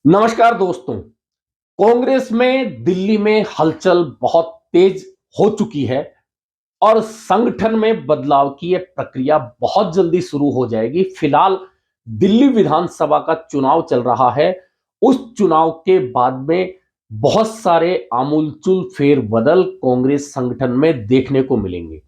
नमस्कार दोस्तों। कांग्रेस में दिल्ली में हलचल बहुत तेज हो चुकी है और संगठन में बदलाव की यह प्रक्रिया बहुत जल्दी शुरू हो जाएगी। फिलहाल दिल्ली विधानसभा का चुनाव चल रहा है। उस चुनाव के बाद में बहुत सारे आमूलचूल फेरबदल कांग्रेस संगठन में देखने को मिलेंगे।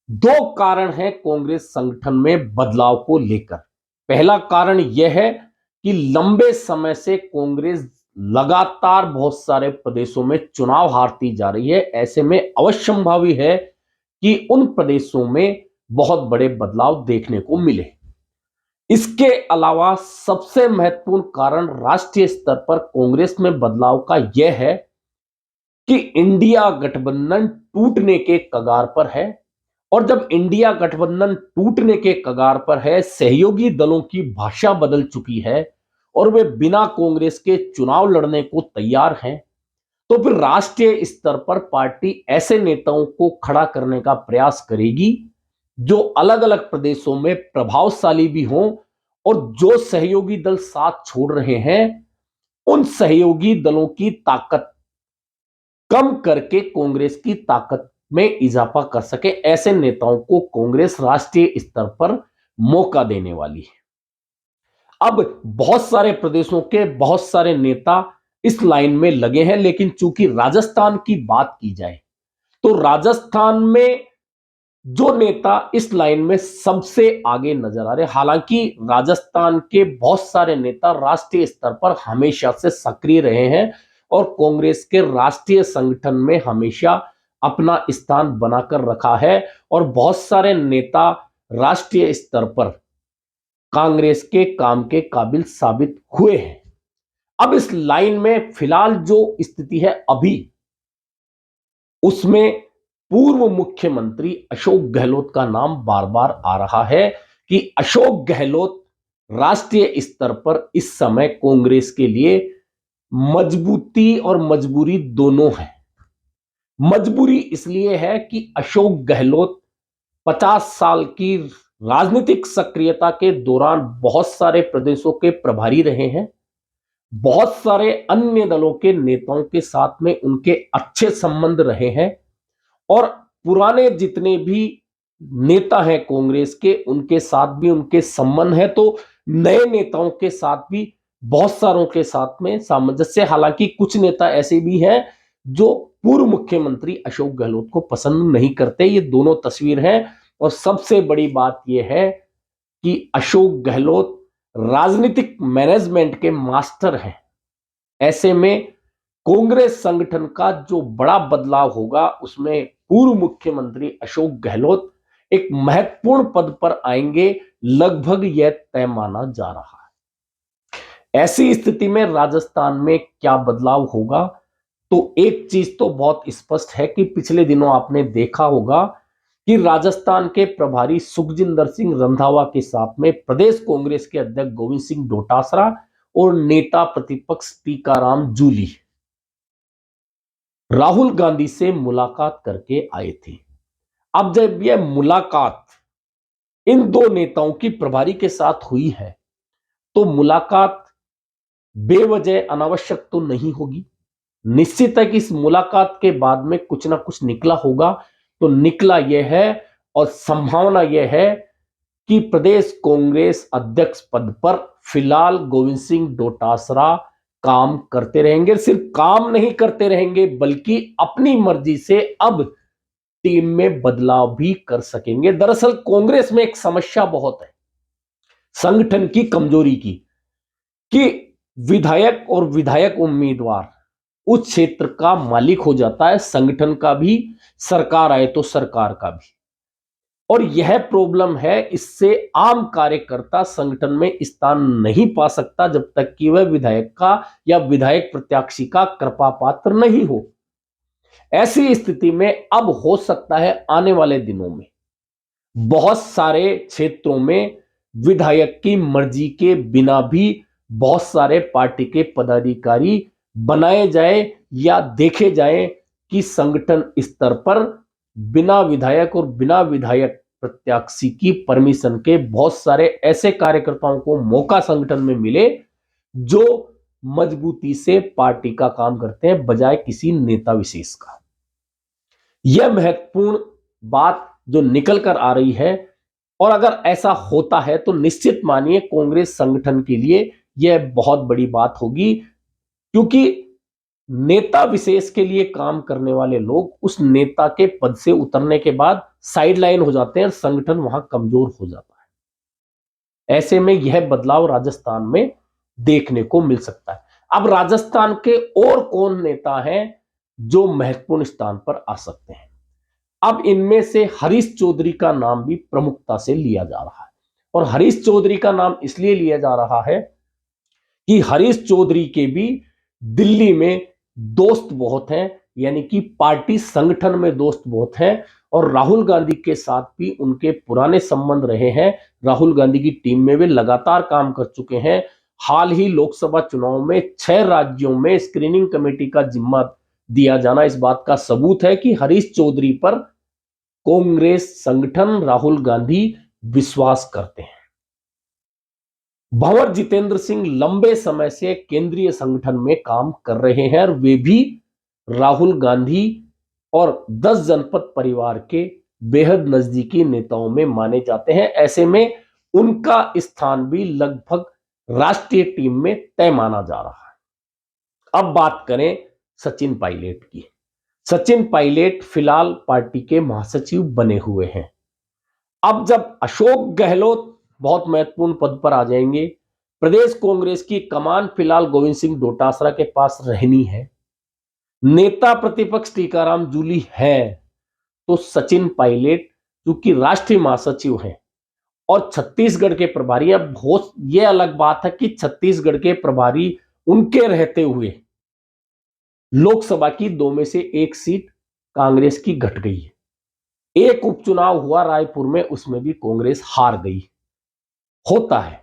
दो कारण हैं कांग्रेस संगठन में बदलाव को लेकर। पहला कारण यह है कि लंबे समय से कांग्रेस लगातार बहुत सारे प्रदेशों में चुनाव हारती जा रही है। ऐसे में अवश्यंभावी है कि उन प्रदेशों में बहुत बड़े बदलाव देखने को मिले। इसके अलावा सबसे महत्वपूर्ण कारण राष्ट्रीय स्तर पर कांग्रेस में बदलाव का यह है कि इंडिया गठबंधन टूटने के कगार पर है। और जब इंडिया गठबंधन टूटने के कगार पर है, सहयोगी दलों की भाषा बदल चुकी है और वे बिना कांग्रेस के चुनाव लड़ने को तैयार हैं, तो फिर राष्ट्रीय स्तर पर पार्टी ऐसे नेताओं को खड़ा करने का प्रयास करेगी जो अलग अलग प्रदेशों में प्रभावशाली भी हों और जो सहयोगी दल साथ छोड़ रहे हैं उन सहयोगी दलों की ताकत कम करके कांग्रेस की ताकत में इजाफा कर सके। ऐसे नेताओं को कांग्रेस राष्ट्रीय स्तर पर मौका देने वाली है। अब बहुत सारे प्रदेशों के बहुत सारे नेता इस लाइन में लगे हैं, लेकिन चूंकि राजस्थान की बात की जाए तो राजस्थान में जो नेता इस लाइन में सबसे आगे नजर आ रहे, हालांकि राजस्थान के बहुत सारे नेता राष्ट्रीय स्तर पर हमेशा से सक्रिय रहे हैं और कांग्रेस के राष्ट्रीय संगठन में हमेशा अपना स्थान बनाकर रखा है और बहुत सारे नेता राष्ट्रीय स्तर पर कांग्रेस के काम के काबिल साबित हुए हैं। अब इस लाइन में फिलहाल जो स्थिति है अभी, उसमें पूर्व मुख्यमंत्री अशोक गहलोत का नाम बार बार आ रहा है कि अशोक गहलोत राष्ट्रीय स्तर पर इस समय कांग्रेस के लिए मजबूती और मजबूरी दोनों है। मजबूरी इसलिए है कि अशोक गहलोत 50 साल की राजनीतिक सक्रियता के दौरान बहुत सारे प्रदेशों के प्रभारी रहे हैं। बहुत सारे अन्य दलों के नेताओं के साथ में उनके अच्छे संबंध रहे हैं और पुराने जितने भी नेता हैं कांग्रेस के, उनके साथ भी उनके संबंध है। तो नए नेताओं के साथ भी बहुत सारों के साथ में सामंजस्य, हालांकि कुछ नेता ऐसे भी हैं जो पूर्व मुख्यमंत्री अशोक गहलोत को पसंद नहीं करते। ये दोनों तस्वीर है और सबसे बड़ी बात यह है कि अशोक गहलोत राजनीतिक मैनेजमेंट के मास्टर हैं। ऐसे में कांग्रेस संगठन का जो बड़ा बदलाव होगा उसमें पूर्व मुख्यमंत्री अशोक गहलोत एक महत्वपूर्ण पद पर आएंगे, लगभग यह तय माना जा रहा है। ऐसी स्थिति में राजस्थान में क्या बदलाव होगा, तो एक चीज तो बहुत स्पष्ट है कि पिछले दिनों आपने देखा होगा कि राजस्थान के प्रभारी सुखजिंदर सिंह रंधावा के साथ में प्रदेश कांग्रेस के अध्यक्ष गोविंद सिंह डोटासरा और नेता प्रतिपक्ष टीकाराम जूली राहुल गांधी से मुलाकात करके आए थे। अब जब यह मुलाकात इन दो नेताओं की प्रभारी के साथ हुई है तो मुलाकात बेवजह अनावश्यक तो नहीं होगी। निश्चित है कि इस मुलाकात के बाद में कुछ ना कुछ निकला होगा। तो निकला यह है और संभावना यह है कि प्रदेश कांग्रेस अध्यक्ष पद पर फिलहाल गोविंद सिंह डोटासरा काम करते रहेंगे। सिर्फ काम नहीं करते रहेंगे बल्कि अपनी मर्जी से अब टीम में बदलाव भी कर सकेंगे। दरअसल कांग्रेस में एक समस्या बहुत है संगठन की कमजोरी की, कि विधायक और विधायक उम्मीदवार उस क्षेत्र का मालिक हो जाता है, संगठन का भी, सरकार आए तो सरकार का भी। और यह प्रॉब्लम है, इससे आम कार्यकर्ता संगठन में स्थान नहीं पा सकता जब तक कि वह विधायक का या विधायक प्रत्याशी का कृपा पात्र नहीं हो। ऐसी स्थिति में अब हो सकता है आने वाले दिनों में बहुत सारे क्षेत्रों में विधायक की मर्जी के बिना भी बहुत सारे पार्टी के पदाधिकारी बनाए जाए या देखे जाए कि संगठन स्तर पर बिना विधायक और बिना विधायक प्रत्याशी की परमिशन के बहुत सारे ऐसे कार्यकर्ताओं को मौका संगठन में मिले जो मजबूती से पार्टी का काम करते हैं बजाय किसी नेता विशेष का। यह महत्वपूर्ण बात जो निकल कर आ रही है, और अगर ऐसा होता है तो निश्चित मानिए कांग्रेस संगठन के लिए यह बहुत बड़ी बात होगी, क्योंकि नेता विशेष के लिए काम करने वाले लोग उस नेता के पद से उतरने के बाद साइडलाइन हो जाते हैं और संगठन वहां कमजोर हो जाता है। ऐसे में यह बदलाव राजस्थान में देखने को मिल सकता है। अब राजस्थान के और कौन नेता हैं जो महत्वपूर्ण स्थान पर आ सकते हैं? अब इनमें से हरीश चौधरी का नाम भी प्रमुखता से लिया जा रहा है, और हरीश चौधरी का नाम इसलिए लिया जा रहा है कि हरीश चौधरी के भी दिल्ली में दोस्त बहुत हैं, यानी कि पार्टी संगठन में दोस्त बहुत हैं, और राहुल गांधी के साथ भी उनके पुराने संबंध रहे हैं। राहुल गांधी की टीम में वे लगातार काम कर चुके हैं। हाल ही लोकसभा चुनाव में 6 राज्यों में स्क्रीनिंग कमेटी का जिम्मा दिया जाना इस बात का सबूत है कि हरीश चौधरी पर कांग्रेस संगठन, राहुल गांधी विश्वास करते हैं। भंवर जितेंद्र सिंह लंबे समय से केंद्रीय संगठन में काम कर रहे हैं, और वे भी राहुल गांधी और 10 जनपद परिवार के बेहद नजदीकी नेताओं में माने जाते हैं। ऐसे में उनका स्थान भी लगभग राष्ट्रीय टीम में तय माना जा रहा है। अब बात करें सचिन पायलट की। सचिन पायलट फिलहाल पार्टी के महासचिव बने हुए हैं। अब जब अशोक गहलोत बहुत महत्वपूर्ण पद पर आ जाएंगे, प्रदेश कांग्रेस की कमान फिलहाल गोविंद सिंह डोटासरा के पास रहनी है, नेता प्रतिपक्ष टीकाराम जूली है, तो सचिन पायलट जो कि राष्ट्रीय महासचिव हैं और छत्तीसगढ़ के प्रभारी, अब बहुत यह अलग बात है कि छत्तीसगढ़ के प्रभारी उनके रहते हुए लोकसभा की 2 में से 1 सीट कांग्रेस की घट गई है। एक उपचुनाव हुआ रायपुर में, उसमें भी कांग्रेस हार गई। होता है,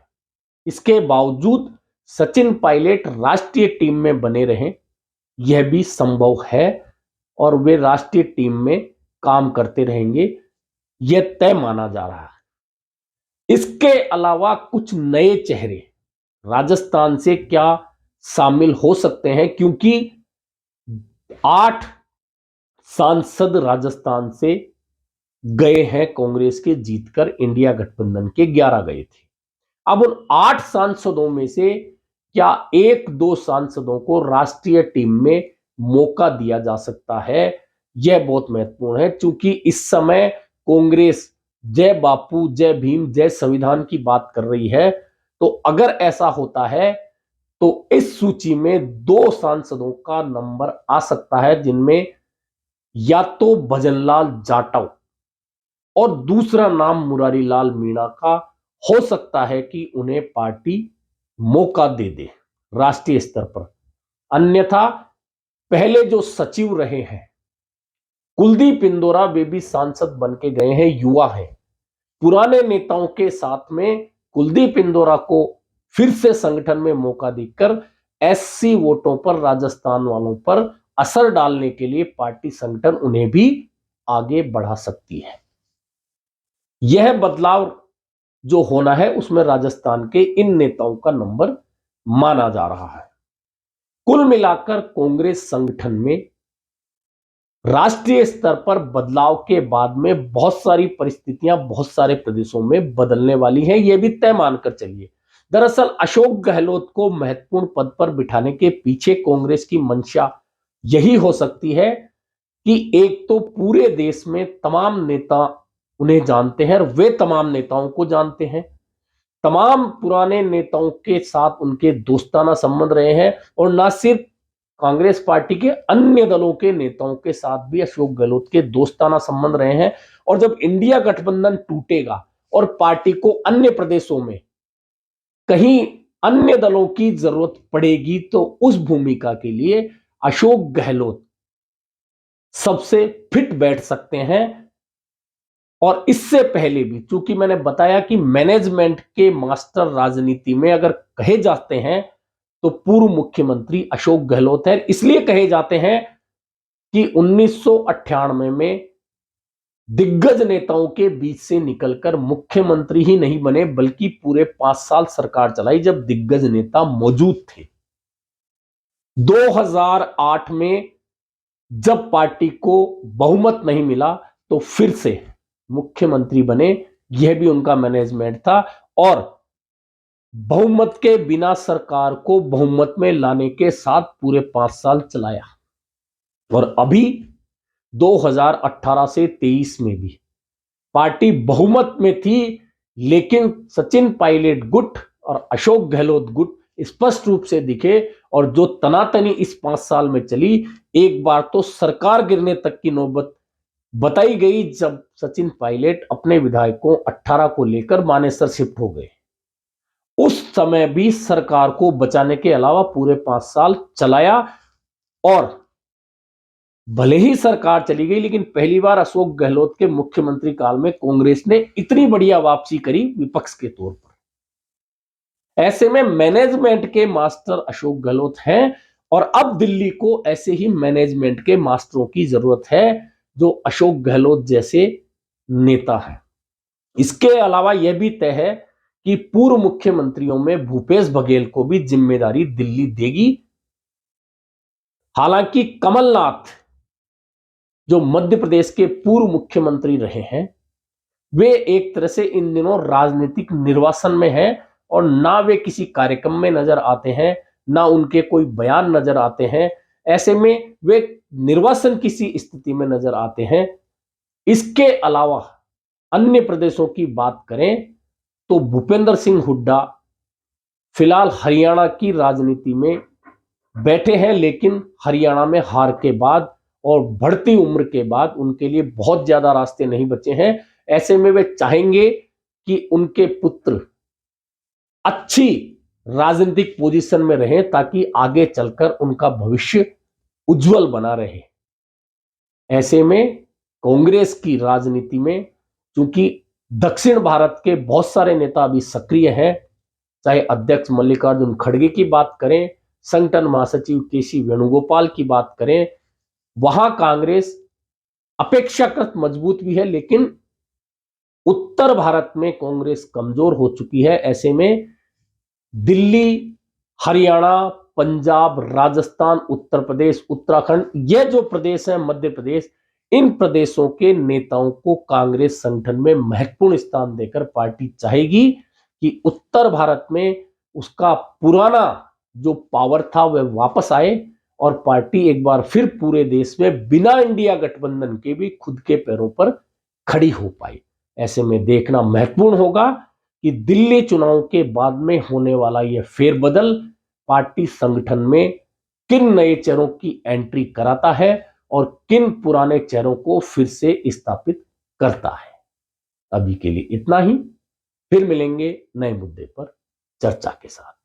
इसके बावजूद सचिन पायलट राष्ट्रीय टीम में बने रहें, यह भी संभव है, और वे राष्ट्रीय टीम में काम करते रहेंगे, यह तय माना जा रहा है। इसके अलावा कुछ नए चेहरे राजस्थान से क्या शामिल हो सकते हैं, क्योंकि 8 सांसद राजस्थान से गए हैं कांग्रेस के जीतकर, इंडिया गठबंधन के 11 गए थे। अब उन 8 सांसदों में से क्या 1-2 सांसदों को राष्ट्रीय टीम में मौका दिया जा सकता है? यह बहुत महत्वपूर्ण है, क्योंकि इस समय कांग्रेस जय बापू, जय भीम, जय संविधान की बात कर रही है। तो अगर ऐसा होता है तो इस सूची में 2 सांसदों का नंबर आ सकता है, जिनमें या तो भजनलाल जाटव और दूसरा नाम मुरारी लाल मीणा का हो सकता है कि उन्हें पार्टी मौका दे दे राष्ट्रीय स्तर पर। अन्यथा पहले जो सचिव रहे हैं कुलदीप इंदौरा, वे भी सांसद बन के गए हैं, युवा हैं। पुराने नेताओं के साथ में कुलदीप इंदौरा को फिर से संगठन में मौका देकर एससी वोटों पर, राजस्थान वालों पर असर डालने के लिए पार्टी संगठन उन्हें भी आगे बढ़ा सकती है। यह बदलाव जो होना है उसमें राजस्थान के इन नेताओं का नंबर माना जा रहा है। कुल मिलाकर कांग्रेस संगठन में राष्ट्रीय स्तर पर बदलाव के बाद में बहुत सारी परिस्थितियां बहुत सारे प्रदेशों में बदलने वाली हैं, यह भी तय मानकर चलिए। दरअसल अशोक गहलोत को महत्वपूर्ण पद पर बिठाने के पीछे कांग्रेस की मंशा यही हो सकती है कि एक तो पूरे देश में तमाम नेता उन्हें जानते हैं और वे तमाम नेताओं को जानते हैं, तमाम पुराने नेताओं के साथ उनके दोस्ताना संबंध रहे हैं, और न सिर्फ कांग्रेस पार्टी के अन्य दलों के नेताओं के साथ भी अशोक गहलोत के दोस्ताना संबंध रहे हैं। और जब इंडिया गठबंधन टूटेगा और पार्टी को अन्य प्रदेशों में कहीं अन्य दलों की जरूरत पड़ेगी, तो उस भूमिका के लिए अशोक गहलोत सबसे फिट बैठ सकते हैं। और इससे पहले भी, चूंकि मैंने बताया कि मैनेजमेंट के मास्टर राजनीति में अगर कहे जाते हैं तो पूर्व मुख्यमंत्री अशोक गहलोत है। इसलिए कहे जाते हैं कि 1998 में दिग्गज नेताओं के बीच से निकलकर मुख्यमंत्री ही नहीं बने, बल्कि पूरे 5 साल सरकार चलाई जब दिग्गज नेता मौजूद थे। 2008 में जब पार्टी को बहुमत नहीं मिला तो फिर से मुख्यमंत्री बने, यह भी उनका मैनेजमेंट था। और बहुमत के बिना सरकार को बहुमत में लाने के साथ पूरे 5 साल चलाया। और अभी 2018 से 23 में भी पार्टी बहुमत में थी, लेकिन सचिन पायलट गुट और अशोक गहलोत गुट स्पष्ट रूप से दिखे। और जो तनातनी इस 5 साल में चली, एक बार तो सरकार गिरने तक की नौबत बताई गई जब सचिन पायलट अपने विधायकों 18 को लेकर मानेसर शिफ्ट हो गए। उस समय भी सरकार को बचाने के अलावा पूरे 5 साल चलाया। और भले ही सरकार चली गई, लेकिन पहली बार अशोक गहलोत के मुख्यमंत्री काल में कांग्रेस ने इतनी बढ़िया वापसी करी विपक्ष के तौर पर। ऐसे में मैनेजमेंट के मास्टर अशोक गहलोत हैं, और अब दिल्ली को ऐसे ही मैनेजमेंट के मास्टरों की जरूरत है जो अशोक गहलोत जैसे नेता हैं। इसके अलावा यह भी तय है कि पूर्व मुख्यमंत्रियों में भूपेश बघेल को भी जिम्मेदारी दिल्ली देगी। हालांकि कमलनाथ जो मध्य प्रदेश के पूर्व मुख्यमंत्री रहे हैं, वे एक तरह से इन दिनों राजनीतिक निर्वासन में हैं, और ना वे किसी कार्यक्रम में नजर आते हैं, ना उनके कोई बयान नजर आते हैं। ऐसे में वे निर्वासन किसी स्थिति में नजर आते हैं। इसके अलावा अन्य प्रदेशों की बात करें तो भूपेंद्र सिंह हुड्डा फिलहाल हरियाणा की राजनीति में बैठे हैं, लेकिन हरियाणा में हार के बाद और बढ़ती उम्र के बाद उनके लिए बहुत ज्यादा रास्ते नहीं बचे हैं। ऐसे में वे चाहेंगे कि उनके पुत्र अच्छी राजनीतिक पोजीशन में रहें, ताकि आगे चलकर उनका भविष्य उज्जवल बना रहे। ऐसे में कांग्रेस की राजनीति में, चूंकि दक्षिण भारत के बहुत सारे नेता अभी सक्रिय हैं, चाहे अध्यक्ष मल्लिकार्जुन खड़गे की बात करें, संगठन महासचिव केसी वेणुगोपाल की बात करें, वहां कांग्रेस अपेक्षाकृत मजबूत भी है, लेकिन उत्तर भारत में कांग्रेस कमजोर हो चुकी है। ऐसे में दिल्ली, हरियाणा, पंजाब, राजस्थान, उत्तर प्रदेश, उत्तराखंड, ये जो प्रदेश है, मध्य प्रदेश, इन प्रदेशों के नेताओं को कांग्रेस संगठन में महत्वपूर्ण स्थान देकर पार्टी चाहेगी कि उत्तर भारत में उसका पुराना जो पावर था वह वापस आए, और पार्टी एक बार फिर पूरे देश में बिना इंडिया गठबंधन के भी खुद के पैरों पर खड़ी हो पाई। ऐसे में देखना महत्वपूर्ण होगा कि दिल्ली चुनाव के बाद में होने वाला यह फेरबदल पार्टी संगठन में किन नए चेहरों की एंट्री कराता है और किन पुराने चेहरों को फिर से स्थापित करता है। अभी के लिए इतना ही, फिर मिलेंगे नए मुद्दे पर चर्चा के साथ।